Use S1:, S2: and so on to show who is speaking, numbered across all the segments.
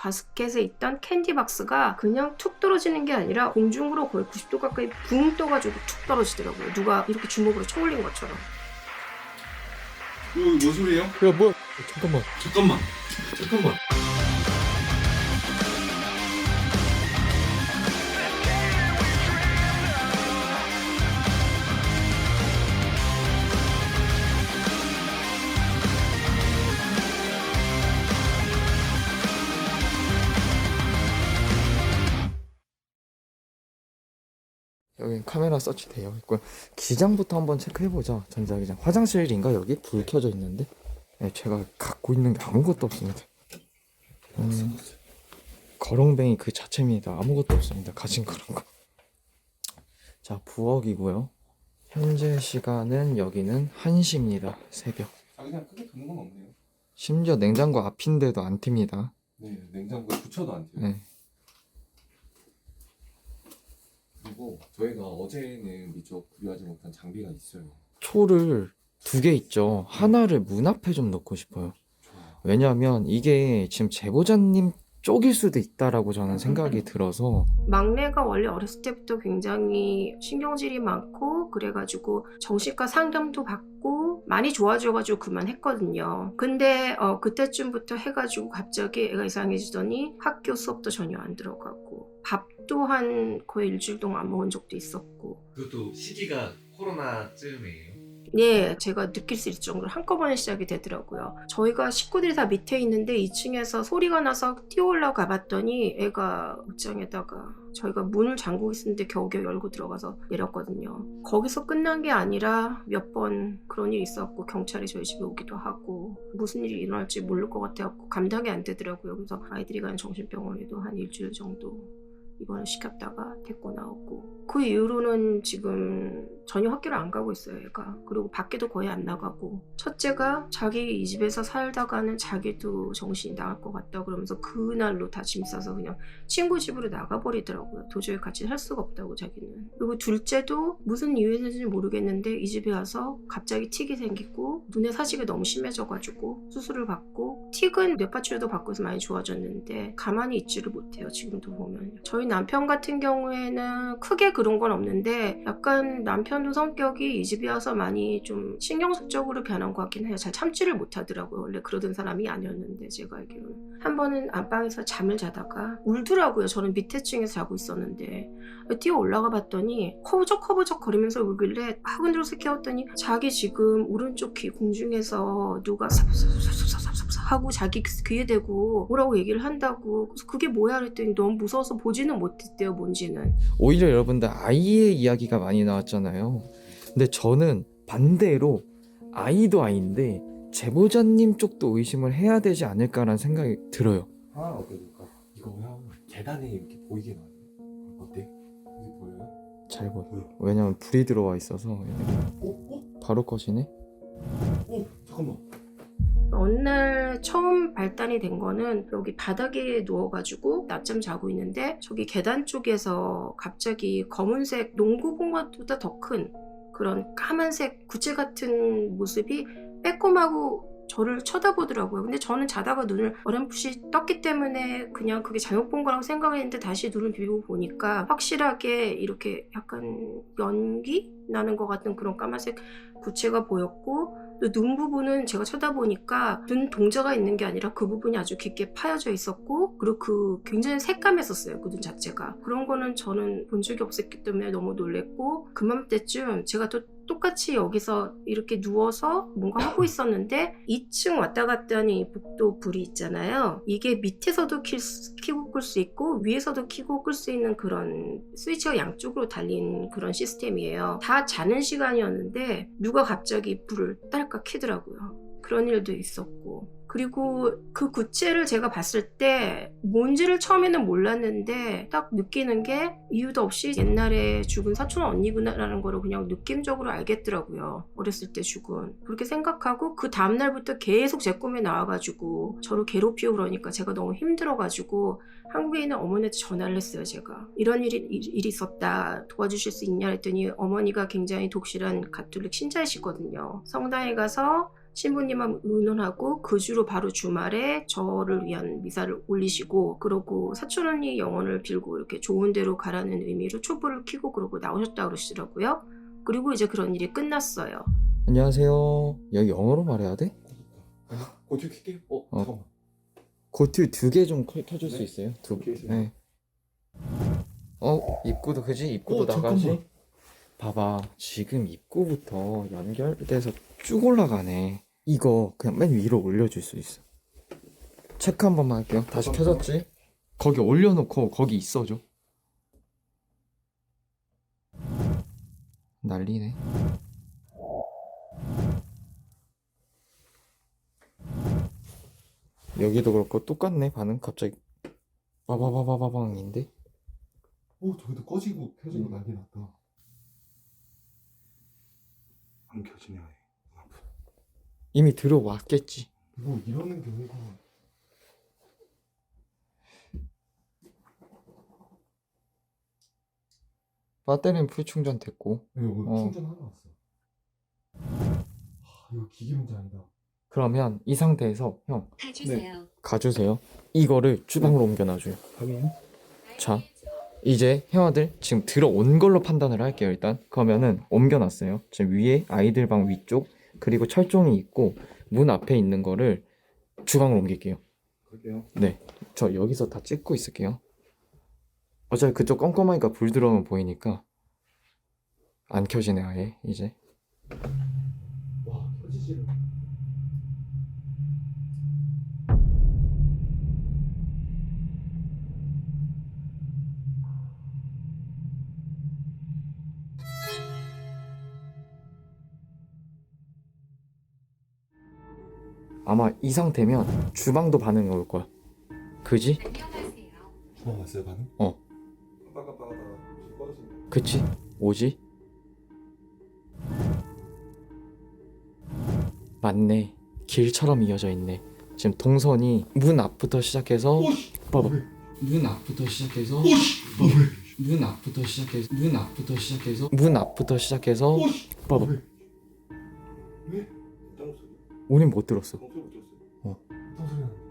S1: 바스켓에 있던 캔디박스가 그냥 툭 떨어지는 게 아니라 공중으로 거의 90도 가까이 붕 떠가지고 툭 떨어지더라고요. 누가 이렇게 주먹으로 쳐 올린 것처럼.
S2: 뭔 소리예요?
S3: 야 뭐야? 잠깐만. 여기 카메라 서치되어 있고요. 기장부터 한번 체크해보자. 전자기장. 화장실인가 여기? 불 켜져 있는데. 네, 제가 갖고 있는 게 아무것도 없습니다. 거렁뱅이 그 자체입니다. 아무것도 없습니다. 가진 그런 거. 자, 부엌이고요. 현재 시간은 여기는 1시입니다. 새벽.
S2: 자기장 크게 드는 건 없네요.
S3: 심지어 냉장고 앞인데도 안 틉니다.
S2: 네, 냉장고에 붙여도 안 돼요.
S3: 네.
S2: 그리고 저희가 어제는 미처 구비하지 못한 장비가 있어요.
S3: 초를 2개 있죠. 하나를 문 앞에 좀 넣고 싶어요.
S2: 좋아요.
S3: 왜냐하면 이게 지금 제보자님 쪽일 수도 있다라고 저는 생각이 들어서.
S1: 막내가 원래 어렸을 때부터 굉장히 신경질이 많고 그래가지고 정신과 상담도 받고 많이 좋아져가지고 그만했거든요. 근데 그때쯤부터 해가지고 갑자기 애가 이상해지더니 학교 수업도 전혀 안 들어가고 밥도 한 거의 일주일 동안 안 먹은 적도 있었고.
S4: 그것도 시기가 코로나쯤이에요.
S1: 예, 제가 느낄 수 있을 정도로 한꺼번에 시작이 되더라고요. 저희가 식구들이 다 밑에 있는데 2층에서 소리가 나서 뛰어 올라가 봤더니 애가 옷장에다가 저희가 문을 잠그고 있었는데 겨우겨우 열고 들어가서 내렸거든요. 거기서 끝난 게 아니라 몇 번 그런 일이 있었고 경찰이 저희 집에 오기도 하고 무슨 일이 일어날지 모를 것 같아갖고 감당이 안 되더라고요. 그래서 아이들이 가는 정신병원에도 한 일주일 정도 입원을 시켰다가 데리고 나오고 그 이후로는 지금 전혀 학교를 안 가고 있어요 애가. 그리고 밖에도 거의 안 나가고 첫째가 자기 이 집에서 살다가는 자기도 정신이 나갈 것 같다 그러면서 그날로 다 짐 싸서 그냥 친구 집으로 나가버리더라고요. 도저히 같이 살 수가 없다고 자기는. 그리고 둘째도 무슨 이유인지 모르겠는데 이 집에 와서 갑자기 틱이 생기고 눈에 사지가 너무 심해져가지고 수술을 받고 틱은 뇌파치료도 받고 해서 많이 좋아졌는데 가만히 있지를 못해요 지금도 보면. 저희 남편 같은 경우에는 크게 그런 건 없는데 약간 남편도 성격이 이 집에 와서 많이 좀 신경속적으로 변한 것 같긴 해요. 잘 참지를 못하더라고요. 원래 그러던 사람이 아니었는데 제가 알기로는. 한 번은 안방에서 잠을 자다가 울더라고요. 저는 밑에 층에서 자고 있었는데 뛰어 올라가 봤더니 커부적커부적 거리면서 울길래 막 흔들어서 깨웠더니 자기 지금 오른쪽 귀 공중에서 누가 삽삽삽삽삽삽 하고 자기 귀에 대고 뭐라고 얘기를 한다고. 그래서 그게 뭐야 그랬더니 너무 무서워서 보지는 못했대요 뭔지는.
S3: 오히려 여러분들 아이의 이야기가 많이 나왔잖아요. 근데 저는 반대로 아이도 아이인데 제보자님 쪽도 의심을 해야 되지 않을까라는 생각이 들어요.
S2: 하나 어떨까? 이거 그냥 계단에 이렇게 보이게 나와요. 어때? 여기 보여요?
S3: 잘 보여. 왜냐면 불이 들어와 있어서. 바로 꺼지네.
S2: 잠깐만.
S1: 어느 날 처음 발단이 된 거는 여기 바닥에 누워가지고 낮잠 자고 있는데 저기 계단 쪽에서 갑자기 검은색 농구공보다 더 큰 그런 까만색 구체 같은 모습이 빼꼼하고 저를 쳐다보더라고요. 근데 저는 자다가 눈을 어렴풋이 떴기 때문에 그냥 그게 잘못 본 거라고 생각했는데 다시 눈을 비비고 보니까 확실하게 이렇게 약간 연기 나는 것 같은 그런 까만색 구체가 보였고 또 눈 부분은 제가 쳐다보니까 눈 동자가 있는 게 아니라 그 부분이 아주 깊게 파여져 있었고 그리고 그 굉장히 새까맸었어요. 그 눈 자체가. 그런 거는 저는 본 적이 없었기 때문에 너무 놀랬고 그맘때쯤 제가 또 똑같이 여기서 이렇게 누워서 뭔가 하고 있었는데 2층 왔다 갔더니 복도 불이 있잖아요. 이게 밑에서도 켜고 끌 수 있고 위에서도 켜고 끌 수 있는 그런 스위치가 양쪽으로 달린 그런 시스템이에요. 다 자는 시간이었는데 누가 갑자기 불을 딸깍 켜더라고요. 그런 일도 있었고 그리고 그 구체를 제가 봤을 때 뭔지를 처음에는 몰랐는데 딱 느끼는 게 이유도 없이 옛날에 죽은 사촌 언니구나라는 거를 그냥 느낌적으로 알겠더라고요. 어렸을 때 죽은. 그렇게 생각하고 그 다음날부터 계속 제 꿈에 나와가지고 저를 괴롭히고 그러니까 제가 너무 힘들어가지고 한국에 있는 어머니한테 전화를 했어요. 제가 이런 일이 있었다 도와주실 수 있냐 했더니 어머니가 굉장히 독실한 가톨릭 신자이시거든요. 성당에 가서 신부님만 의논하고 그 주로 바로 주말에 저를 위한 미사를 올리시고 그러고 사촌 언니 영혼을 빌고 이렇게 좋은 데로 가라는 의미로 촛불을 켜고 그러고 나오셨다 그러시더라고요. 그리고 이제 그런 일이 끝났어요.
S3: 안녕하세요. 여기 영어로 말해야 돼?
S2: 아니 고추 킬게. 잠깐만.
S3: 고트 2개 좀 켜줄 수
S2: 네?
S3: 있어요?
S2: 오케이, 있어요.
S3: 네. 입구도 그지? 입구도 나가지?
S2: 잠깐만.
S3: 봐봐. 지금 입구부터 연결돼서 쭉 올라가네. 이거 그냥 맨 위로 올려줄 수 있어. 체크 한 번만 할게요. 다시 켜졌지? 거기 올려놓고 거기 있어줘. 난리네. 여기도 그렇고 똑같네 반응 갑자기 빠바바바바방인데
S2: 저기도 꺼지고 켜지고 난리 났다. 안 켜지네. 아예.
S3: 이미 들어왔겠지.
S2: 뭐 이러는 경우가.
S3: 배터리는 풀 충전 됐고
S2: 네, 이거
S3: 어.
S2: 충전하러 왔어. 이거 기계 문제 아니다.
S3: 그러면 이 상태에서 형
S5: 가주세요.
S3: 가주세요. 이거를 주방으로 옮겨놔줘요.
S2: 확인.
S3: 자 이제 형아들 지금 들어온 걸로 판단을 할게요. 일단 그러면은 옮겨놨어요. 지금 위에 아이들 방 위쪽 그리고 철종이 있고 문 앞에 있는 거를 주방으로 옮길게요.
S2: 그럴게요.
S3: 네, 저 여기서 다 찍고 있을게요. 어차피 그쪽 껌껌하니까 불 들어오면 보이니까 안 켜지네 아예 이제.
S2: 와 켜지지를.
S3: 아마 이 상태면 주방도 반응이 올 거야. 그지?
S5: 안녕하세요.
S2: 주방 왔어요 반응? 깜빡깜빡하다가 지금 꺼졌습니다.
S3: 그치? 오지? 맞네. 길처럼 이어져 있네. 지금 동선이 문 앞부터 시작해서 봐봐. 문 앞부터 시작해서 문 앞부터 시작해서 문 앞부터 시작해서 문 앞부터 시작해서 봐봐.
S2: 왜? 땅 소리.
S3: 우린 못 들었어.
S2: 소리 못 들었어요.
S3: 어.
S2: 땅 소리 나는데.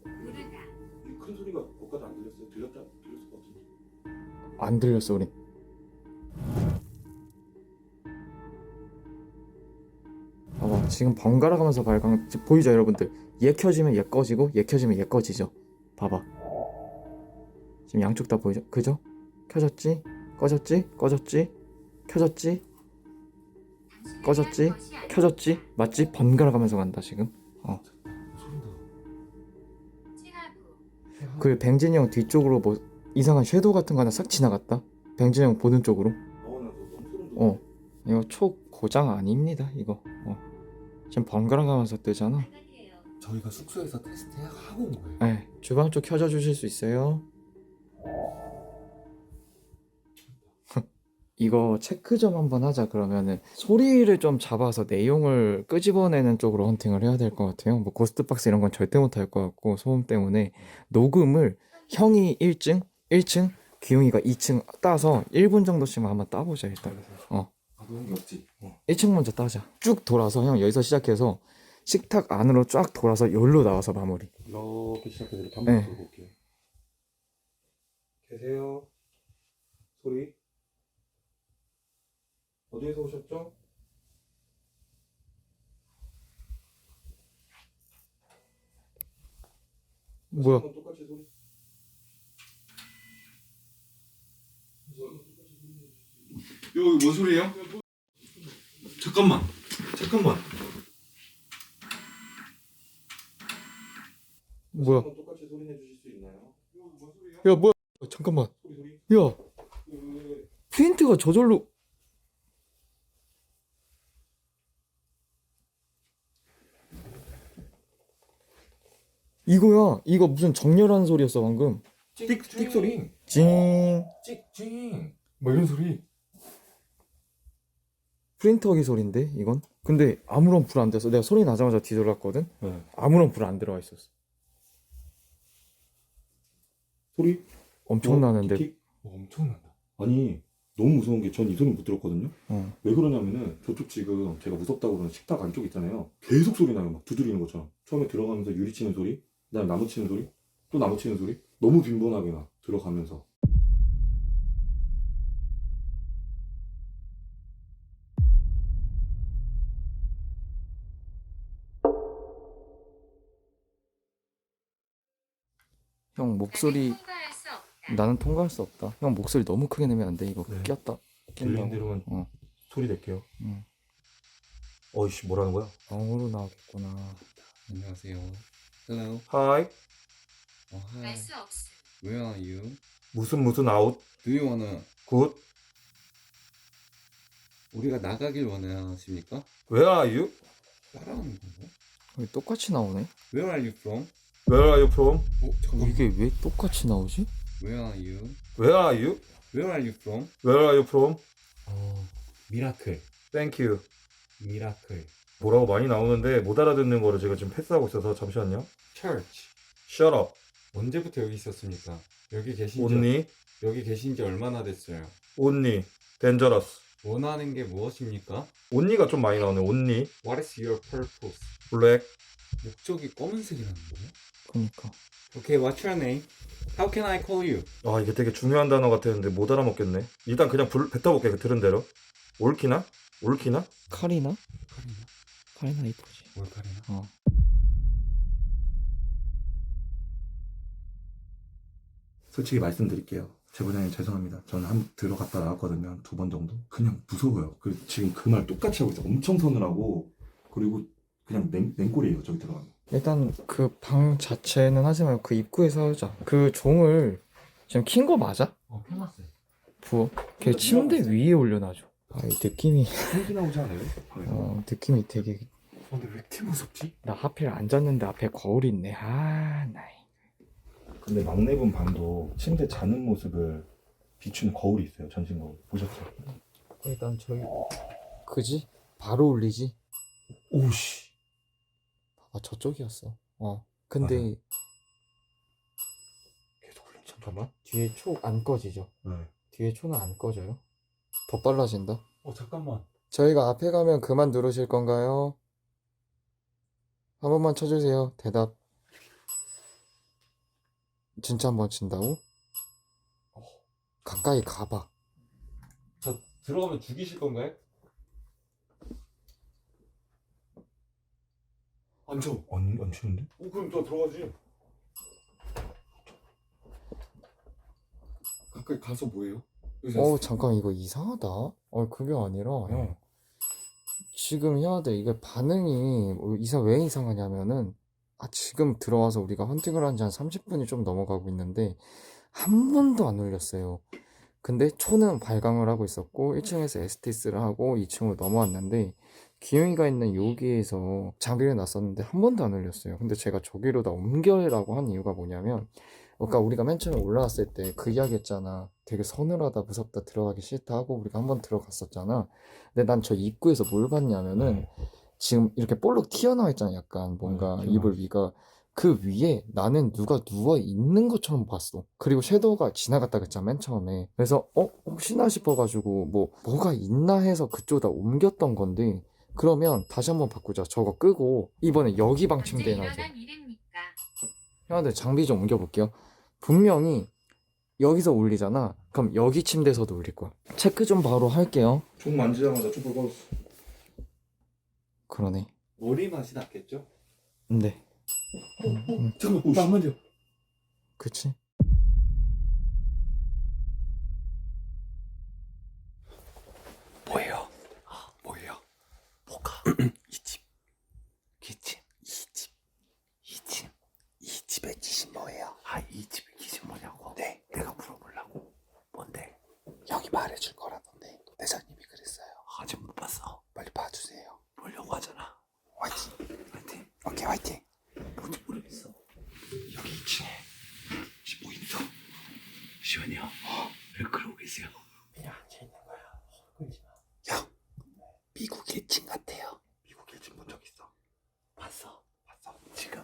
S5: 부르다.
S2: 이 큰 소리가 거기까지 안 들렸어요. 들렸을 것 같은데.
S3: 안 들렸어 우린. 봐봐 지금 번갈아 가면서 발광 보이죠 여러분들? 얘 켜지면 얘 꺼지고 얘 켜지면 얘 꺼지죠. 봐봐 지금 양쪽 다 보이죠? 그죠? 켜졌지? 꺼졌지? 꺼졌지? 켜졌지? 꺼졌지? 켜졌지? 맞지? 번갈아 가면서 간다 지금.
S2: 소린다.
S5: 칭하부.
S3: 그 뱅진이 형 뒤쪽으로 뭐 이상한 섀도우 같은 거 하나 싹 지나갔다. 뱅진이 형 보는 쪽으로.
S2: 나 너무 소름 돋아.
S3: 이거 초 고장 아닙니다 이거. 지금 번갈아 가면서 뜨잖아.
S5: 안녕해요.
S2: 저희가 숙소에서 테스트하고 온 거예요.
S3: 네, 주방 쪽 켜줘 주실 수 있어요? 이거 체크 좀 한번 하자. 그러면은 소리를 좀 잡아서 내용을 끄집어내는 쪽으로 헌팅을 해야 될 것 같아요. 뭐 고스트박스 이런 건 절대 못 할 것 같고 소음 때문에 녹음을 형이 1층 기웅이가 2층 따서 1분 정도씩만 한번 따보자 일단.
S2: 나도 한게 없지.
S3: 1층 먼저 따자. 쭉 돌아서 형 여기서 시작해서 식탁 안으로 쫙 돌아서 여기로 나와서 마무리.
S2: 이렇게 시작해서 이렇게
S3: 네.
S2: 한번 들고 올게요. 계세요? 소리? 어디에서 오셨죠?
S3: 뭐야?
S2: 똑같이 소리.
S6: 이거 뭔 소리예요? 잠깐만.
S3: 뭐야?
S2: 똑같이 소리 내주실 수 있나요?
S3: 야 뭐야? 잠깐만.
S2: 소리.
S3: 야 프린트가 저절로. 이거야. 이거 무슨 정렬하는 소리였어 방금.
S2: 띡 소리.
S3: 찡.
S2: 찍찍. 뭐 이런 소리.
S3: 프린터기 소리인데 이건? 근데 아무런 불 안 됐어. 내가 소리 나자마자 뒤돌았거든.
S2: 네.
S3: 아무런 불 안 들어와 있었어.
S2: 소리?
S3: 엄청 나는데.
S2: 틱? 엄청 난다. 아니 너무 무서운 게 전 이 소리 못 들었거든요.
S3: 어.
S2: 왜 그러냐면은 저쪽 지금 제가 무섭다고 그러는 식탁 안쪽 있잖아요. 계속 소리 나요. 막 두드리는 것처럼. 처음에 들어가면서 유리 치는 소리, 그다음에 나무 치는 소리, 또 나무 치는 소리. 너무 빈번하게 나 들어가면서.
S3: 형 목소리
S5: 통과할 수 없다.
S3: 나는 통과할 수 없다. 형 목소리 너무 크게 내면 안 돼. 이거
S2: 네.
S3: 꼈다.
S2: 들리는 대로만
S3: 어.
S2: 소리 낼게요.
S3: 응.
S2: 어이씨 뭐라는 거야?
S3: 영어로 나오겠구나.
S4: 안녕하세요. Hello.
S2: 하이.
S4: Hi.
S5: 알 수 없음.
S4: Where are you?
S2: 무슨 아웃?
S4: Do you wanna?
S2: 굿.
S4: 우리가 나가길 원하십니까?
S2: Where are you?
S4: 따라하는 건가?
S3: 여기 똑같이 나오네.
S4: Where are you from?
S2: Where are you from?
S4: 잠깐만.
S3: 이게 왜 똑같이 나오지?
S4: Where are you?
S2: Where are you?
S4: Where are you from?
S2: Where are you from?
S4: 미라클.
S2: Thank you.
S4: 미라클.
S2: 뭐라고 많이 나오는데 못 알아듣는 거를 제가 지금 패스하고 있어서 잠시만요.
S4: Church.
S2: Shut up.
S4: 언제부터 여기 있었습니까? 여기 계신 지
S2: Only,
S4: 여기 계신 지 얼마나 됐어요?
S2: only, dangerous.
S4: 원하는 게 무엇입니까?
S2: only가 좀 많이 나오네. only,
S4: What is your purpose?
S2: black.
S4: 목적이 검은색이라는 거예요?
S3: 그러니까.
S4: Okay, what's your name? How can I call you?
S2: 아 이게 되게 중요한 단어 같았는데 못 알아먹겠네. 일단 그냥 뱉어볼게. 그 들은 대로. 올키나? 올키나?
S3: 카리나?
S4: 카리나?
S3: 카리나 이쁘지.
S4: 뭘 카리나?
S3: 어.
S2: 솔직히 말씀드릴게요. 제보자님 죄송합니다. 저는 한 들어갔다 나왔거든요. 한 2번 정도. 그냥 무서워요. 지금 그 말 똑같이 하고 있어. 엄청 서늘하고 그리고 그냥 냉골이에요. 저기 들어가면.
S3: 일단 그 방 자체는 하지 말고 그 입구에서 하자. 그 종을 지금 킨 거 맞아?
S4: 펴놨어요.
S3: 부어. 걔 침대 위에 올려놔줘. 아, 이 느낌이
S2: 향기 나오지 않아요?
S3: 느낌이 되게.
S2: 근데 왜 이렇게 무섭지?
S3: 나 하필 앉았는데 앞에 거울이 있네. 아, 나이.
S2: 근데 막내분 방도 침대 자는 모습을 비추는 거울이 있어요. 전신 거울. 보셨죠?
S3: 일단 저기 그지? 바로 올리지.
S2: 오씨.
S3: 아, 저쪽이었어. 근데
S2: 계속 올림. 잠깐만.
S3: 뒤에 초 안 꺼지죠?
S2: 네.
S3: 뒤에 초는 안 꺼져요? 더 빨라진다.
S2: 잠깐만.
S3: 저희가 앞에 가면 그만 누르실 건가요? 한 번만 쳐주세요. 대답. 진짜 한 번 친다고? 가까이 가봐.
S4: 저 들어가면 죽이실 건가요?
S2: 안 치는데?
S6: 그럼 저 들어가지. 가까이 가서 뭐해요?
S3: 잠깐 이거 이상하다. 그게 아니라 형. 지금 해야 돼. 이게 반응이 왜 이상하냐면은 지금 들어와서 우리가 헌팅을 한 지 한 30분이 좀 넘어가고 있는데 한 번도 안 울렸어요. 근데 초는 발광을 하고 있었고 1층에서 STS를 하고 2층으로 넘어왔는데 기용이가 있는 여기에서 장비를 놨었는데 한 번도 안 울렸어요. 근데 제가 저기로 다 옮겨라고 한 이유가 뭐냐면 그러니까 우리가 맨 처음에 올라왔을 때 그 이야기 했잖아. 되게 서늘하다 무섭다 들어가기 싫다 하고 우리가 한번 들어갔었잖아. 근데 난 저 입구에서 뭘 봤냐면은 지금 이렇게 볼록 튀어나와 있잖아. 약간 뭔가 이불 위가 그 위에 나는 누가 누워 있는 것처럼 봤어. 그리고 섀도우가 지나갔다 그랬잖아 맨 처음에. 그래서 혹시나 싶어가지고 뭐가 있나 해서 그쪽에다 옮겼던 건데 그러면 다시 한번 바꾸자. 저거 끄고 이번에 여기 방
S5: 언제
S3: 침대에 놔줘.
S5: 일어난 일입니까?
S3: 형한테 장비 좀 옮겨볼게요. 분명히 여기서 울리잖아. 그럼 여기 침대에서도 울릴 거야. 체크 좀 바로 할게요.
S2: 종 만지자마자 촛불 꺼졌어.
S3: 그러네.
S4: 머리 맛이 났겠죠?
S3: 근데
S2: 잠깐만. 나안 만져.
S3: 그치?
S2: 뭐예요? 뭐예요? 뭐가? 이 집. 기침. 이 집의 기침 뭐예요? 이 집의 기침 뭐냐고? 네. 내가 물어보려고. 뭔데? 형이 말해줄 거라던데. 대장님이 그랬어요. 아직 못 봤어. 빨리 봐주세요. 보려고 하잖아. 화이팅. 오케이, 화이팅. 뭔지 모르겠어. 여기 2층에 뭐 있어? 시원이요? 왜 그러고 계세요? 그냥 앉아있는 거야. 끌지 마. 형, 미국 1층 같아요. 미국 1층 본 적 있어? 봤어. 지금.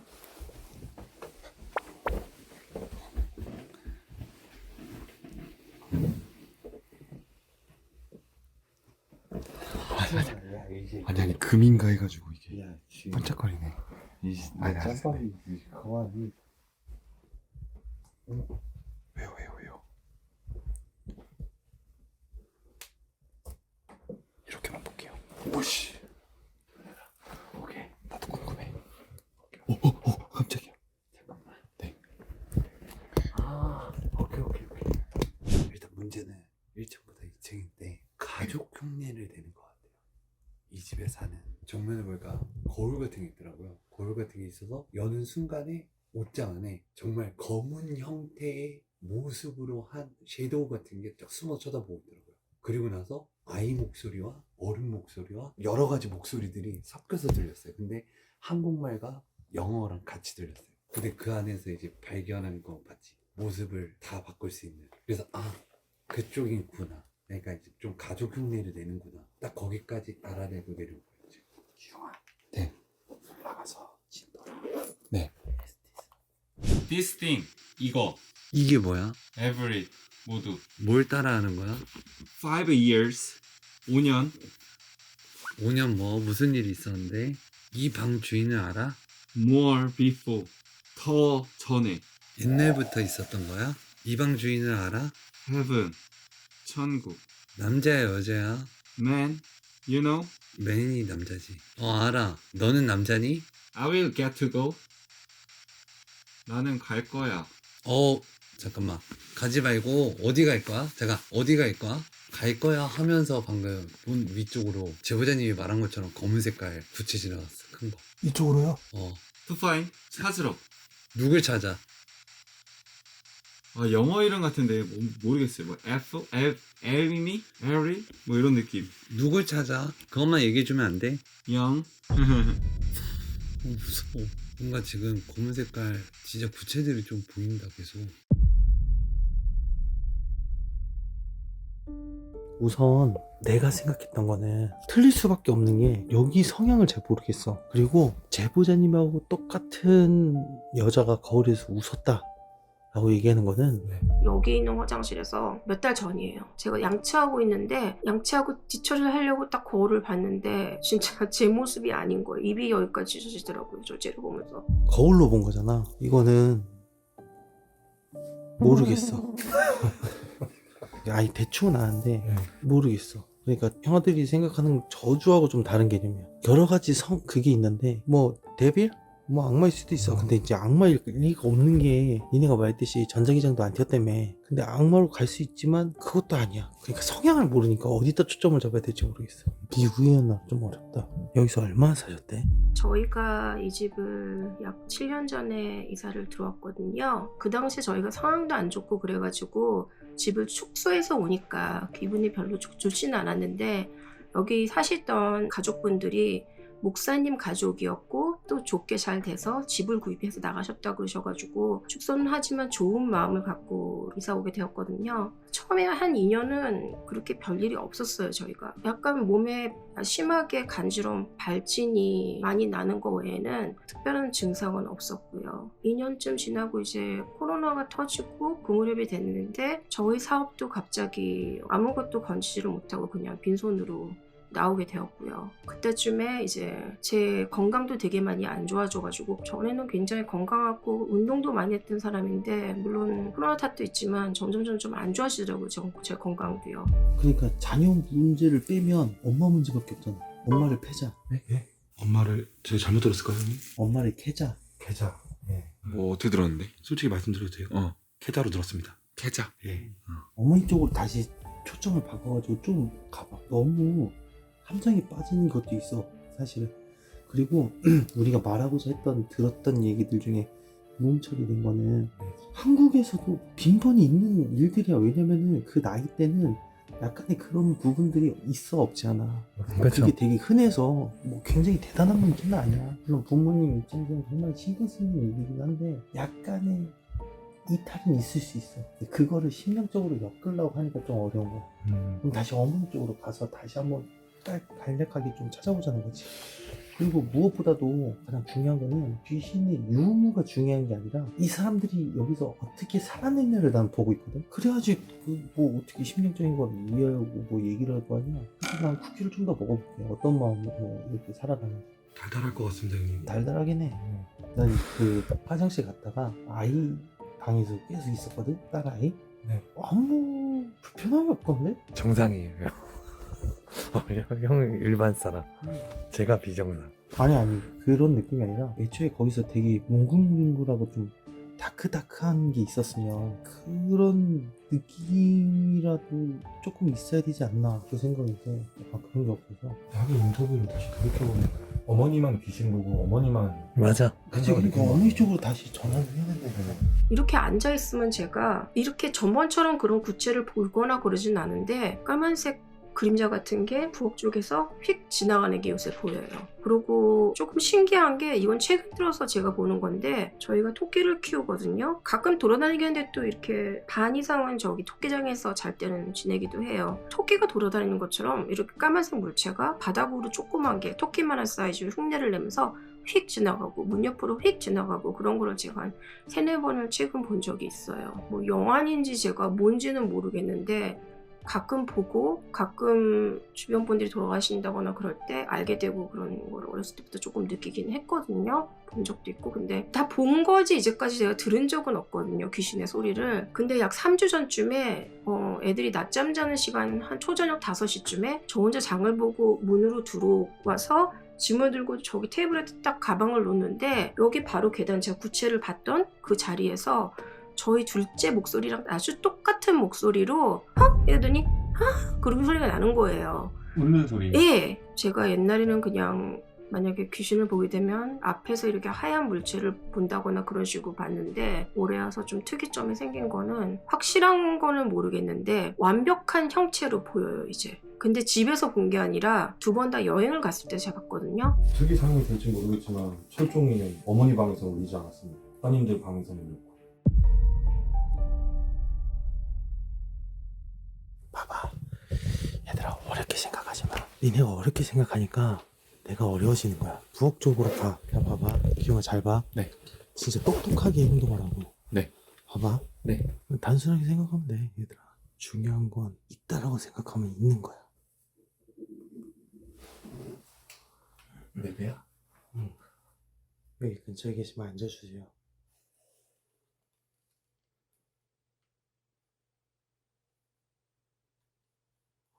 S6: 아니 금인가 해가지고 이게
S2: 야, 쥐.
S6: 반짝거리네. 아니
S2: 짬밥이 가만히.
S6: 왜요? 이렇게만 볼게요. 오씨. 오케이. 나도 궁금해. 깜짝이야. 잠깐만. 네. 오케이. 일단 문제는 1층보다 2층인데 가족 흉내를 내는 것 같아요. 이 집에 사는 정면에 보니까 거울 같은 게 있더라고요. 거울 같은 게 있어서 여는 순간에 옷장 안에 정말 검은 형태의 모습으로 한 섀도우 같은 게 딱 숨어 쳐다보고 있더라고요. 그리고 나서 아이 목소리와 어른 목소리와 여러 가지 목소리들이 섞여서 들렸어요. 근데 한국말과 영어랑 같이 들렸어요. 근데 그 안에서 이제 발견한 거 맞지? 모습을 다 바꿀 수 있는. 그래서 그쪽이구나. 그러니까 이제 좀 가족 흉내를 내는구나. 딱 거기까지 알아내고 내려온 거예요. 기용아. 네. 올라가서 진도라. 네.
S4: This thing 이거
S2: 이게 뭐야?
S4: every 모두
S2: 뭘 따라하는 거야?
S4: 5 years 5년
S2: 5년 뭐 무슨 일이 있었는데? 이 방 주인을 알아?
S4: more before 더 전에
S2: 옛날부터 있었던 거야? 이 방 주인을 알아?
S4: heaven 천국
S2: 남자야 여자야?
S4: man you know
S2: 맨이 남자지. 알아. 너는 남자니?
S4: I will get to go 나는 갈 거야
S2: 잠깐만. 가지 말고 어디 갈 거야? 잠깐 어디 갈 거야? 갈 거야 하면서 방금 문 위쪽으로 제보자님이 말한 것처럼 검은 색깔 구체 지나갔어. 큰 거.
S6: 이쪽으로요?
S4: to find 찾으러
S2: 누굴 찾아?
S4: 영어 이름 같은데 모르겠어요. 뭐 에리니? 에리? 뭐 이런 느낌.
S2: 누굴 찾아? 그것만 얘기해주면 안 돼?
S4: 영.
S2: 무서워. 뭔가 지금 검은 색깔 진짜 구체들이 좀 보인다 계속.
S7: 우선 내가 생각했던 거는 틀릴 수밖에 없는 게 여기 성향을 잘 모르겠어. 그리고 제보자님하고 똑같은 여자가 거울에서 웃었다 라고 얘기하는 거는
S1: 여기 있는 화장실에서 몇 달 전이에요. 제가 양치하고 있는데 양치하고 뒤처리를 하려고 딱 거울을 봤는데 진짜 제 모습이 아닌 거예요. 입이 여기까지 찢어지더라고요. 저 쟤를 보면서.
S7: 거울로 본 거잖아. 이거는 모르겠어. 아니 대충은 아는데 모르겠어. 그러니까 형아들이 생각하는 저주하고 좀 다른 개념이야. 여러 가지 그게 있는데 뭐 데빌? 뭐 악마일 수도 있어. 근데 이제 악마일 리가 없는 게 니네가 말했듯이 전자기장도 안 튀었다며. 근데 악마로 갈 수 있지만 그것도 아니야. 그러니까 성향을 모르니까 어디다 초점을 잡아야 될지 모르겠어. 미국이었나 좀 어렵다. 여기서 얼마나 사셨대?
S1: 저희가 이 집을 약 7년 전에 이사를 들어왔거든요. 그 당시에 저희가 상황도 안 좋고 그래가지고 집을 축소해서 오니까 기분이 별로 좋지는 않았는데 여기 사시던 가족분들이 목사님 가족이었고 또 좋게 잘 돼서 집을 구입해서 나가셨다 그러셔가지고 축소는 하지만 좋은 마음을 갖고 이사 오게 되었거든요. 처음에 한 2년은 그렇게 별일이 없었어요. 저희가 약간 몸에 심하게 간지러운 발진이 많이 나는 거 외에는 특별한 증상은 없었고요. 2년쯤 지나고 이제 코로나가 터지고 그 무렵이 됐는데 저희 사업도 갑자기 아무것도 건지지를 못하고 그냥 빈손으로 나오게 되었고요. 그때쯤에 이제 제 건강도 되게 많이 안 좋아져가지고 전에는 굉장히 건강하고 운동도 많이 했던 사람인데 물론 코로나 탓도 있지만 점점 안 좋아지더라고요. 제 건강도요.
S7: 그러니까 자녀 문제를 빼면 엄마 문제밖에 없잖아. 엄마를 패자.
S6: 예? 엄마를 제가 잘못 들었을까요, 형님?
S7: 엄마를 캐자.
S6: 계좌. 예. 뭐 어떻게 들었는데? 솔직히 말씀드려도 돼요? 계좌로 들었습니다. 계좌. 예.
S7: 어머니 쪽으로 다시 초점을 바꿔가지고 좀 가봐. 너무 함정에 빠지는 것도 있어 사실은. 그리고 우리가 말하고자 들었던 얘기들 중에 무음 처리된 거는 한국에서도 빈번히 있는 일들이야. 왜냐면은 그 나이 때는 약간의 그런 부분들이 있어 없지 않아.
S6: 그렇죠.
S7: 그게 되게 흔해서 뭐 굉장히 대단한 문제는 아니야. 물론 부모님 입장에서는 정말 신경 쓰는 일이긴 한데 약간의 이탈은 있을 수 있어. 그거를 심리적으로 엮으려고 하니까 좀 어려운 거야. 그럼 다시 어머니 쪽으로 가서 다시 한번 간략하게 좀 찾아보자는 거지. 그리고 무엇보다도 가장 중요한 거는 귀신의 유무가 중요한 게 아니라 이 사람들이 여기서 어떻게 살아냈냐를 난 보고 있거든. 그래야지 뭐 어떻게 심리적인 걸 이해하고 뭐 얘기를 할 거 아니야. 그래서 난 쿠키를 좀 더 먹어볼게. 어떤 마음으로 이렇게 살아가는지.
S6: 달달할 것 같습니다, 형님.
S7: 달달하긴 해. 난 그 화장실 갔다가 아이 방에서 계속 있었거든. 딸아이.
S6: 네.
S7: 아무 불편함이 없던데?
S2: 정상이에요. 형은 일반 사람. 제가 비정상.
S7: 아니 그런 느낌이 아니라 애초에 거기서 되게 뭉글뭉글하고 좀 다크다크한 게 있었으면 그런 느낌이라도 조금 있어야 되지 않나 그 생각인데 약간 그런 게 없어서.
S8: 자기 인터뷰를 다시 돌이켜보면 어머니만 귀신 보고 어머니만
S2: 맞아.
S7: 그치, 그러니까 어머니 쪽으로 다시 전환을 해야 된다.
S1: 이렇게 앉아있으면 제가 이렇게 전번처럼 그런 구체를 보거나 그러진 않은데 까만색 그림자 같은 게 부엌 쪽에서 휙 지나가는 게 요새 보여요. 그리고 조금 신기한 게 이건 최근 들어서 제가 보는 건데 저희가 토끼를 키우거든요. 가끔 돌아다니겠는데 또 이렇게 반 이상은 저기 토끼장에서 잘 때는 지내기도 해요. 토끼가 돌아다니는 것처럼 이렇게 까만색 물체가 바닥으로 조그만 게 토끼만한 사이즈로 흉내를 내면서 휙 지나가고 문 옆으로 휙 지나가고 그런 거를 제가 한 3-4번을 최근 본 적이 있어요. 뭐 영화인지 제가 뭔지는 모르겠는데 가끔 보고 가끔 주변 분들이 돌아가신다거나 그럴 때 알게 되고 그런 걸 어렸을 때부터 조금 느끼긴 했거든요. 본 적도 있고. 근데 다 본 거지 이제까지 제가 들은 적은 없거든요. 귀신의 소리를. 근데 약 3주 전쯤에 애들이 낮잠 자는 시간 한 초저녁 5시쯤에 저 혼자 장을 보고 문으로 들어와서 짐을 들고 저기 테이블에 딱 가방을 놓는데 여기 바로 계단 제가 구체를 봤던 그 자리에서 저희 둘째 목소리랑 아주 똑같은 목소리로 헉! 이러더니 헉! 그런 소리가 나는 거예요.
S8: 웃는 소리.
S1: 예! 제가 옛날에는 그냥 만약에 귀신을 보게 되면 앞에서 이렇게 하얀 물체를 본다거나 그런 식으로 봤는데 올해 와서 좀 특이점이 생긴 거는 확실한 거는 모르겠는데 완벽한 형체로 보여요 이제. 근데 집에서 본 게 아니라 2번 다 여행을 갔을 때 제가 봤거든요.
S8: 특이 사항이 될지 모르겠지만 철종이는 어머니 방에서 울리지 않았습니다. 따님들 방에서는 울렸고.
S7: 봐봐 얘들아 어렵게 생각하지 마. 니네가 어렵게 생각하니까 내가 어려워지는 거야. 부엌 쪽으로 가. 그냥 봐봐. 기용아 잘 봐.
S8: 네.
S7: 진짜 똑똑하게 행동하라고.
S8: 네.
S7: 봐봐.
S8: 네.
S7: 단순하게 생각하면 돼 얘들아. 중요한 건 있다라고 생각하면 있는 거야.
S8: 네 배야?
S7: 여기 근처에 계시면 앉아주세요.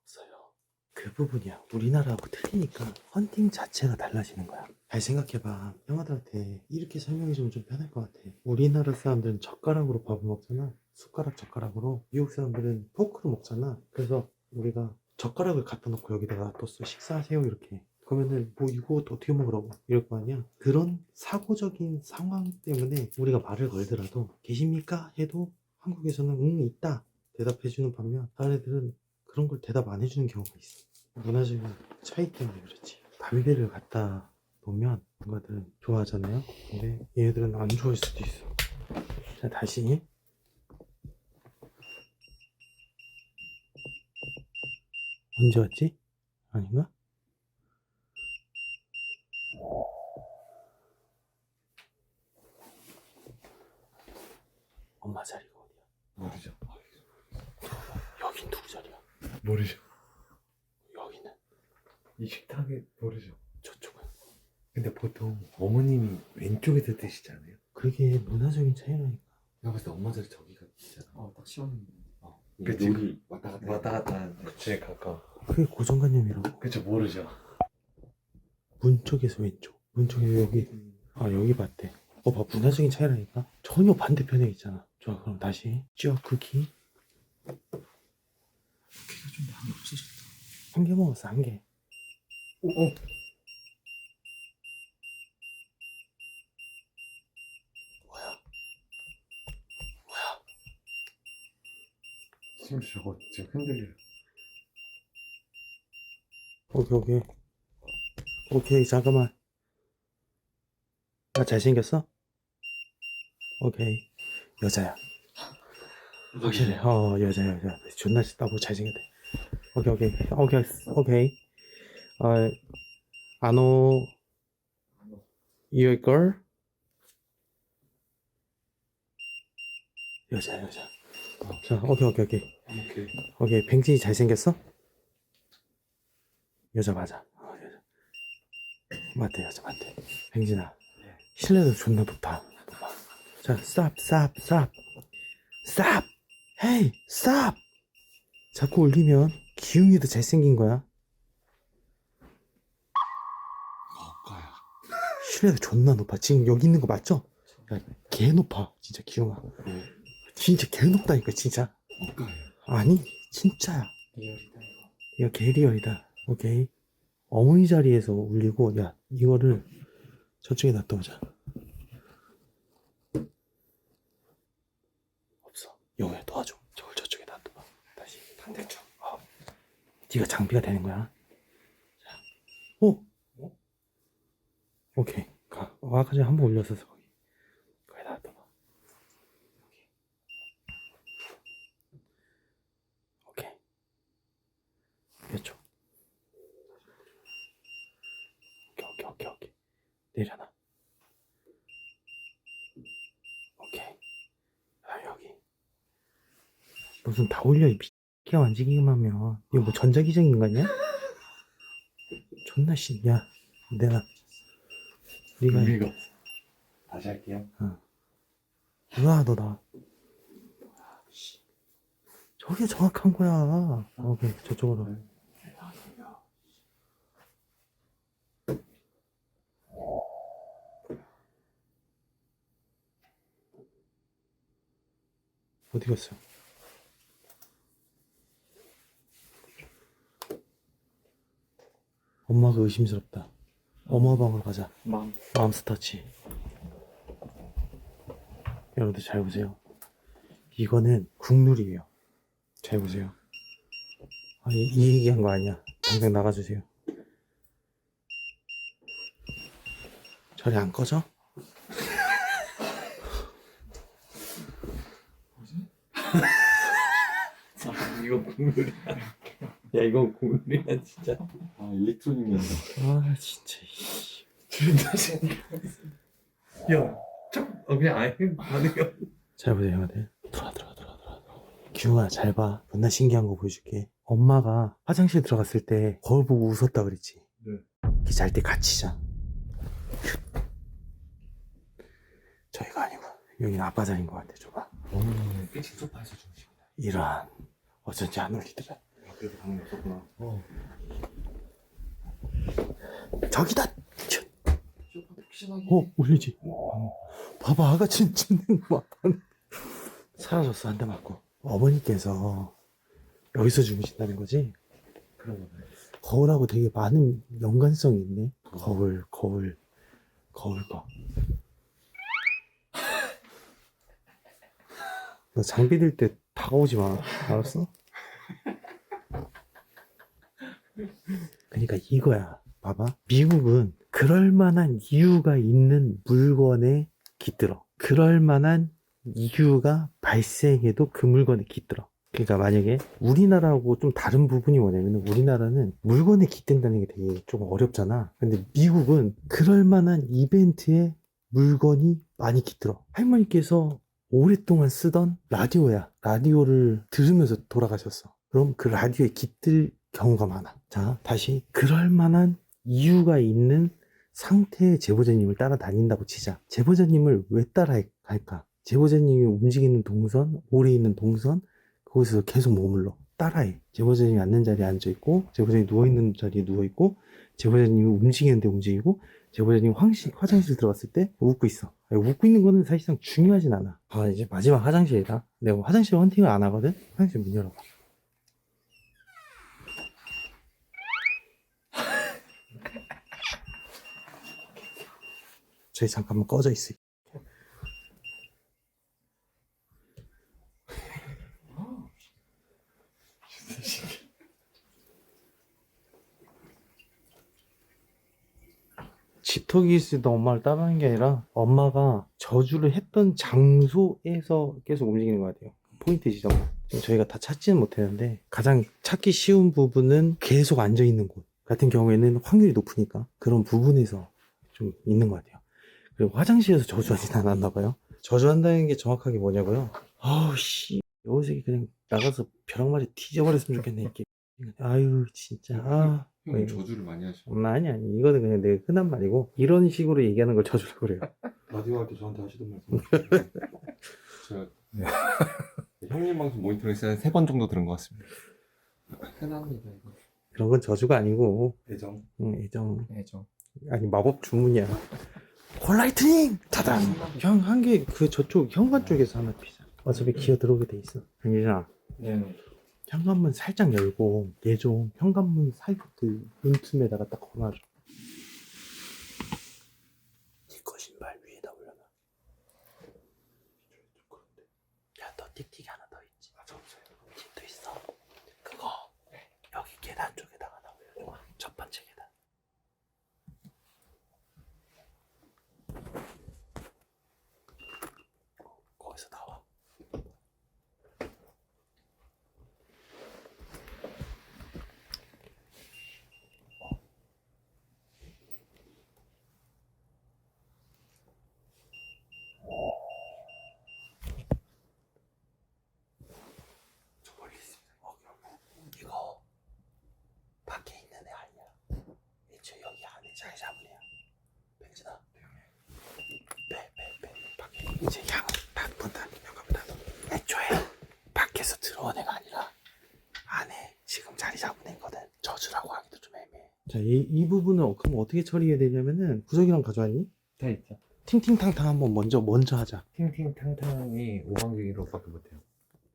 S7: 없어요. 그 부분이야. 우리나라하고 틀리니까 헌팅 자체가 달라지는 거야. 잘 생각해봐. 형아들한테 이렇게 설명해주면 좀 편할 것 같아. 우리나라 사람들은 젓가락으로 밥을 먹잖아. 숟가락 젓가락으로. 미국 사람들은 포크로 먹잖아. 그래서 우리가 젓가락을 갖다 놓고 여기다가 또 식사하세요 이렇게. 그러면은 뭐 이거 어떻게 먹으라고 이럴 거 아니야. 그런 사고적인 상황 때문에 우리가 말을 걸더라도 계십니까? 해도 한국에서는 응 있다 대답해주는 반면 다른 애들은 그런 걸 대답 안 해주는 경우가 있어. 문화적인 차이 때문에 그렇지. 담배를 갖다 놓으면 누가들은 좋아하잖아요. 근데 얘네들은 안 좋아할 수도 있어. 자 다시. 언제 왔지? 아닌가? 엄마 자리가 어디야?
S8: 모르죠.
S7: 여긴 누구 자리야?
S8: 모르죠.
S7: 여기는
S8: 이 식탁에 모르죠.
S7: 저쪽은.
S2: 근데 보통 어머님이 왼쪽에서 드시잖아요.
S7: 그게 문화적인 차이라니까.
S2: 내가 봤을 때 엄마 자리 저기가 있잖아.
S8: 딱 시원.
S2: 그치.
S8: 여기
S2: 왔다 갔다
S8: 왔다 갔다
S2: 하는데.
S8: 제일 가까워.
S7: 그게 고정관념이라고.
S8: 그쵸 모르죠.
S7: 문 쪽에서 왼쪽. 문 쪽에서 여기. 아 여기 봤대. 봐 문화적인 차이라니까. 전혀 반대편에 있잖아. 좋아 그럼 다시 쥐어 쿠키.
S4: 걔가 좀 많이 없어졌다.
S7: 1개 먹었어 1개.
S8: 오.
S7: 뭐야?
S8: 지금 저거 지금 흔들려.
S7: 오케이 잠깐만. 나 잘생겼어? 오케이 여자야. 확실해. 여자야. 존나 나보고 잘생겼대. 오케이. 아노 Your girl? 여자. 자, 오케이. 오케이, 뱅진이 잘생겼어? 여자 맞아. 여자. 맞대, 여자 맞대. 뱅진아, 신뢰도 존나 높아. 자, stop. Hey, stop! 자꾸 올리면 기웅이도 잘생긴 거야.
S6: 거야.
S7: 신뢰도 존나 높아. 지금 여기 있는 거 맞죠? 야, 개 높아. 진짜 기웅아. 진짜 개 높다니까, 진짜.
S6: 거야.
S7: 아니, 진짜야.
S3: 리얼이다 이거.
S7: 이거 개 리얼이다. 오케이. 어머니 자리에서 올리고, 야, 이거를 저쪽에 놔둬보자. 없어. 영호야, 도와줘. 저걸 저쪽에 놔둬봐. 다시 반대쪽. 네가 장비가 되는 거야. 자. 오케이. 아까 전에 한 번 올렸었어, 거기. 거기다 놔둬봐. 오케이. 이쪽. 오케이. 내려놔. 오케이. 여기. 무슨 다 올려, 이 미끼가 만지기만 하면. 이거 뭐 전자기장 인간이야? 존나 야, 내가. 네가 해.
S8: 의미가 없어. 다시 할게요.
S7: 너. 저게 정확한 거야. 오케이, 저쪽으로. 어디 갔어? 엄마가 의심스럽다. 엄마 방으로 가자. 맘스터치. 여러분들 잘 보세요. 이거는 국룰이에요. 잘 보세요. 이 얘기한 거 아니야. 당장 나가주세요. 저리 안 꺼져?
S3: 이거 국물이야. 야, 이건 국물이야 진짜.
S8: 아, 일렉트로닉이었나?
S7: 아, 진짜.
S3: 야, 그냥 아예 반응이.
S7: 잘 보세요, 형들. 들어와. 기웅아, 잘 봐. 존나 신기한 거 보여줄게. 엄마가 화장실 들어갔을 때 거울 보고 웃었다 그랬지.
S8: 네.
S7: 잘 때 같이 자. 저희가 아니고 여기는 아빠 자리인 것 같아. 줘봐.
S8: 끝이 소파에서 주무십니다.
S7: 이런. 어쩐지 안 울리더라.
S8: 그래서 방이 없었구나.
S7: 저기다.
S8: 소파도 픽신하게.
S7: 울리지. 봐봐, 아가 짖는 거 봐. 사라졌어, 한 대 맞고. 어머니께서 여기서 주무신다는 거지?
S8: 그런 거네.
S7: 거울하고 되게 많은 연관성이 있네. 거울 거. 너 장비 들 때 다가오지 마. 알았어? 그러니까 이거야. 봐봐. 미국은 그럴 만한 이유가 있는 물건에 깃들어. 그럴 만한 이유가 발생해도 그 물건에 깃들어. 그러니까 만약에 우리나라하고 좀 다른 부분이 뭐냐면 우리나라는 물건에 깃든다는 게 되게 좀 어렵잖아. 근데 미국은 그럴 만한 이벤트에 물건이 많이 깃들어. 할머니께서 오랫동안 쓰던 라디오야. 라디오를 들으면서 돌아가셨어. 그럼 그 라디오에 깃들 경우가 많아. 자, 다시 그럴 만한 이유가 있는 상태의 제보자님을 따라다닌다고 치자. 제보자님을 왜 따라갈까? 제보자님이 움직이는 동선, 오래 있는 동선, 거기서 계속 머물러. 따라해. 제보자님이 앉는 자리에 앉아있고, 제보자님이 누워있는 자리에 누워있고, 제보자님이 움직이는데 움직이고, 제보자님이 화장실 들어갔을 때 웃고 있어. 웃고 있는 거는 사실상 중요하진 않아. 이제 마지막 화장실이다. 내가 화장실 헌팅을 안 하거든? 화장실 문 열어봐. 저희 잠깐만 꺼져 있어요. 집터기 있을 때 엄마를 따라하는 게 아니라 엄마가 저주를 했던 장소에서 계속 움직이는 것 같아요. 포인트 지점. 지금 저희가 다 찾지는 못했는데 가장 찾기 쉬운 부분은 계속 앉아있는 곳 같은 경우에는 확률이 높으니까 그런 부분에서 좀 있는 것 같아요. 그리고 화장실에서 저주하진 않았나 봐요. 저주한다는 게 정확하게 뭐냐고요? 아우 씨, 여기서 그냥 나가서 벼락 맞이 뒤져버렸으면 좋겠네 이렇게. 아유 진짜 아.
S8: 형님 저주를 많이 하셔.
S7: 아니 이거는 그냥 내 흔한 말이고 이런 식으로 얘기하는 걸 저주라고 그래요.
S8: 라디오 할 때 저한테 하시던 말씀. 제가 형님 방송 모니터링 한 3번 정도 들은 것 같습니다.
S3: 흔합니다 이거.
S7: 그런 건 저주가 아니고
S8: 애정.
S7: 애정.
S3: 애정.
S7: 아니 마법 주문이야. 콜라이트닝 타당. 형 한 개 그 저쪽 현관 쪽에서 하나 피자. 어차피 기어 들어오게 돼 있어. 강진아
S3: 네.
S7: 현관문 살짝 열고 얘 좀 현관문 사이 그 문틈에다가 딱 걸어놔줘. 니꺼 신발 위에다 올려놔. 야 너 틱틱이 하나 더 있지? 아 저 없어요. 틱도 있어. 그거 여기 계단 쪽에다가 하나 올려줘. 첫 번째 계단. 거기서 나와. 저 멀리 있습니다. 이거 밖에 있는 애 아니야. 애초에 여기 안에 자리 잡은 애야. 벤진아. 빼. 밖에 이제 향 닫는다. 현관 닫아. 애초에 밖에서 들어온 애가 아니라 안에 지금 자리 잡은 애거든. 저주라고 하기도 좀 애매해. 자, 이 부분은 그럼 어떻게 처리해야 되냐면은 구석이랑 가져왔니?
S3: 다 있죠.
S7: 팅팅탕탕 한번 먼저 하자.
S3: 팅팅탕탕이 5반기로밖에 못해요.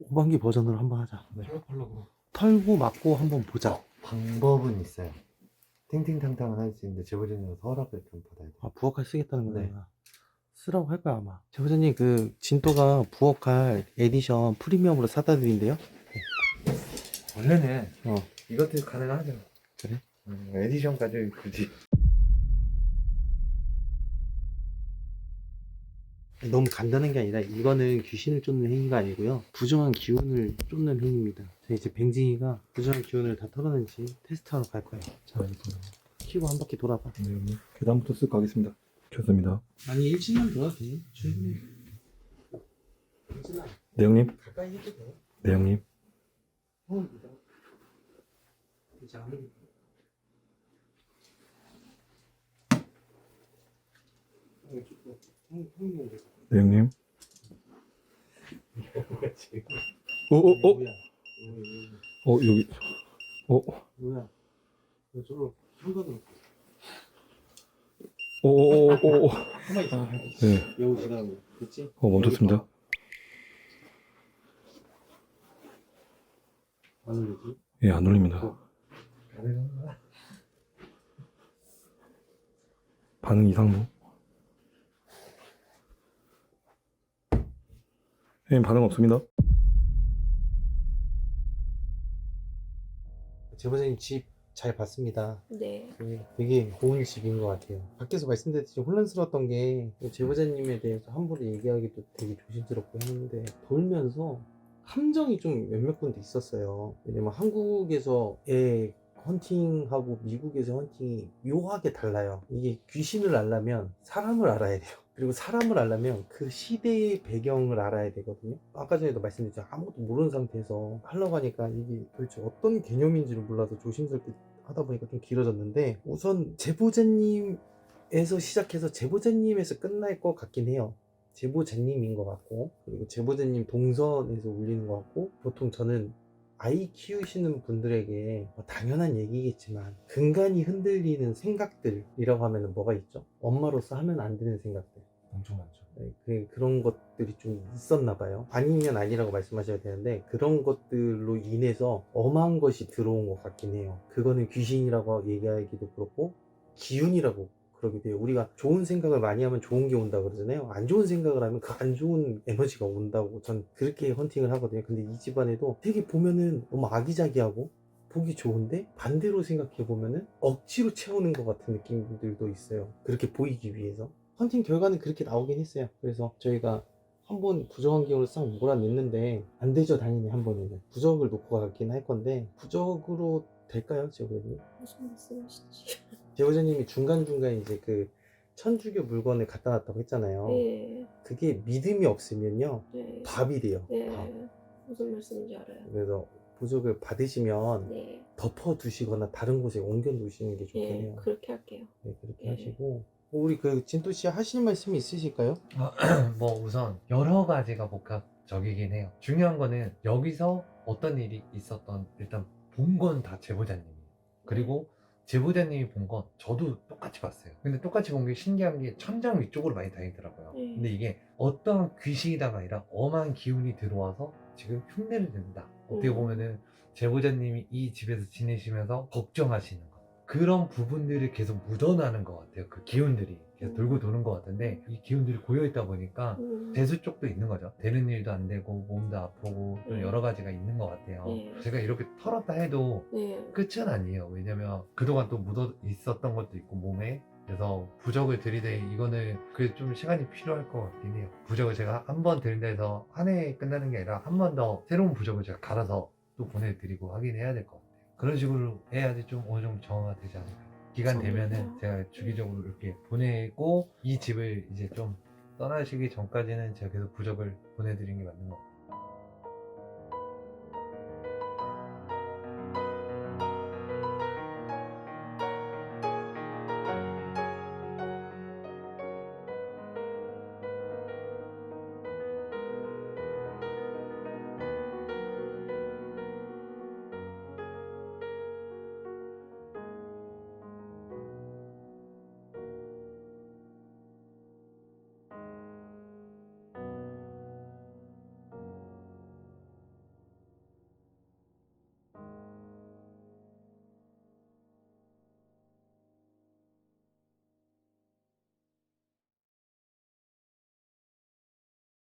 S7: 5반기 버전으로 한번 하자.
S3: 펄럭펄럭으로.
S7: 털고 맞고 한번 보자.
S9: 방법은 있어요. 팅팅탕탕은 할 수 있는데 제보자님으로서 허락을 좀 받아야 돼요.
S7: 아, 부엌칼 쓰겠다는 거구나.
S9: 네.
S7: 쓰라고 할 거야 아마. 제보자님 그 진또가 부엌칼 에디션 프리미엄으로 사다 드린대요.
S9: 원래는
S7: 어.
S9: 이것도 가능하죠.
S7: 그래?
S9: 에디션까지 굳이.
S7: 너무 간단한 게 아니라 이거는 귀신을 쫓는 행위가 아니고요. 부정한 기운을 쫓는 행위입니다. 자, 이제 뱅징이가 부정한 기운을 다 털어낸지 테스트하러 갈 거예요. 자, 키고 한 바퀴 돌아봐.
S8: 네, 형님. 계단부터 쓱 가겠습니다. 좋습니다.
S7: 아니 1층만 돌아도 돼. 충분해. 괜찮아.
S8: 네, 형님.
S7: 가까이 해도 돼.
S8: 네, 형님.
S7: 이제 아무리
S8: 네, 형님. 여기.
S7: 뭐야? 저로 현관으로 가만히 있어.
S8: 네.
S7: 여우 지나가고 됐지?
S8: 멈췄습니다.
S7: 안 올리지?
S8: 예, 안 울립니다. 반응 이상무. 형님, 반응 없습니다.
S7: 제보자님 집 잘 봤습니다.
S1: 네.
S7: 되게 좋은 집인 것 같아요. 밖에서 말씀드렸듯이 혼란스러웠던 게 제보자님에 대해서 함부로 얘기하기도 되게 조심스럽고 했는데 돌면서 함정이 좀 몇몇 군데 있었어요. 왜냐면 한국에서의 헌팅하고 미국에서 헌팅이 묘하게 달라요. 이게 귀신을 알려면 사람을 알아야 돼요. 그리고 사람을 알려면 그 시대의 배경을 알아야 되거든요. 아까 전에도 말씀드렸죠. 아무것도 모르는 상태에서 하려고 하니까 이게 도대체 어떤 개념인지를 몰라서 조심스럽게 하다 보니까 좀 길어졌는데 우선 제보자님에서 시작해서 제보자님에서 끝날 것 같긴 해요. 제보자님인 것 같고 그리고 제보자님 동선에서 울리는 것 같고 보통 저는 아이 키우시는 분들에게 당연한 얘기겠지만 근간이 흔들리는 생각들이라고 하면 뭐가 있죠? 엄마로서 하면 안 되는 생각들
S9: 엄청 많죠.
S7: 네, 그런 것들이 좀 있었나 봐요. 아니면 아니라고 말씀하셔야 되는데 그런 것들로 인해서 엄한 것이 들어온 것 같긴 해요. 그거는 귀신이라고 얘기하기도 그렇고 기운이라고 그러게 돼요. 우리가 좋은 생각을 많이 하면 좋은 게 온다 그러잖아요. 안 좋은 생각을 하면 그 안 좋은 에너지가 온다고 전 그렇게 헌팅을 하거든요. 근데 이 집안에도 되게 보면은 너무 아기자기하고 보기 좋은데 반대로 생각해 보면은 억지로 채우는 것 같은 느낌들도 있어요. 그렇게 보이기 위해서. 헌팅 결과는 그렇게 나오긴 했어요. 그래서 저희가 한 번 부정한 기운을 싹 몰아냈는데 안 되죠. 당연히 한 번에는 부적을 놓고 가긴 할 건데 부적으로 될까요? 제보자님?
S1: 무슨 말씀이시지?
S7: 제보자님이 중간중간 이제 그 천주교 물건을 갖다 놨다고 했잖아요.
S1: 네.
S7: 그게 믿음이 없으면요
S1: 네.
S7: 밥이 돼요.
S1: 네.
S7: 밥.
S1: 무슨 말씀인지 알아요.
S7: 그래서 부적을 받으시면
S1: 네.
S7: 덮어 두시거나 다른 곳에 옮겨 놓으시는 게
S1: 네.
S7: 좋겠네요.
S1: 그렇게 할게요.
S7: 네, 그렇게
S1: 네.
S7: 하시고 우리 그 진도 씨 하실 말씀이 있으실까요?
S10: 뭐 우선 여러 가지가 복합적이긴 해요. 중요한 거는 여기서 어떤 일이 있었던 일단 본 건 다 제보자님이에요. 그리고 제보자님이 본 건 저도 똑같이 봤어요. 근데 똑같이 본 게 신기한 게 천장 위쪽으로 많이 다니더라고요.
S1: 네.
S10: 근데 이게 어떤 귀신이다가 아니라 엄한 기운이 들어와서 지금 흉내를 낸다. 어떻게 보면은 제보자님이 이 집에서 지내시면서 걱정하시는 거. 그런 부분들이 계속 묻어나는 것 같아요. 그 기운들이 계속 돌고 도는 것 같은데 이 기운들이 고여있다 보니까 재수 쪽도 있는 거죠. 되는 일도 안 되고 몸도 아프고 좀 여러 가지가 있는 것 같아요.
S1: 네.
S10: 제가 이렇게 털었다 해도
S1: 네.
S10: 끝은 아니에요. 왜냐면 그동안 또 묻어 있었던 것도 있고 몸에. 그래서 부적을 들이대 이거는 그게 좀 시간이 필요할 것 같긴 해요. 부적을 제가 한 번 들인다 해서 한 해 끝나는 게 아니라 한 번 더 새로운 부적을 제가 갈아서 또 보내드리고 하긴 해야 될 것 같아요. 그런 식으로 해야지 좀 어느 정도 정화가 되지 않을까요? 기간 되면은 제가 주기적으로 이렇게 보내고 이 집을 이제 좀 떠나시기 전까지는 제가 계속 부적을 보내드리는 게 맞는 것 같아요.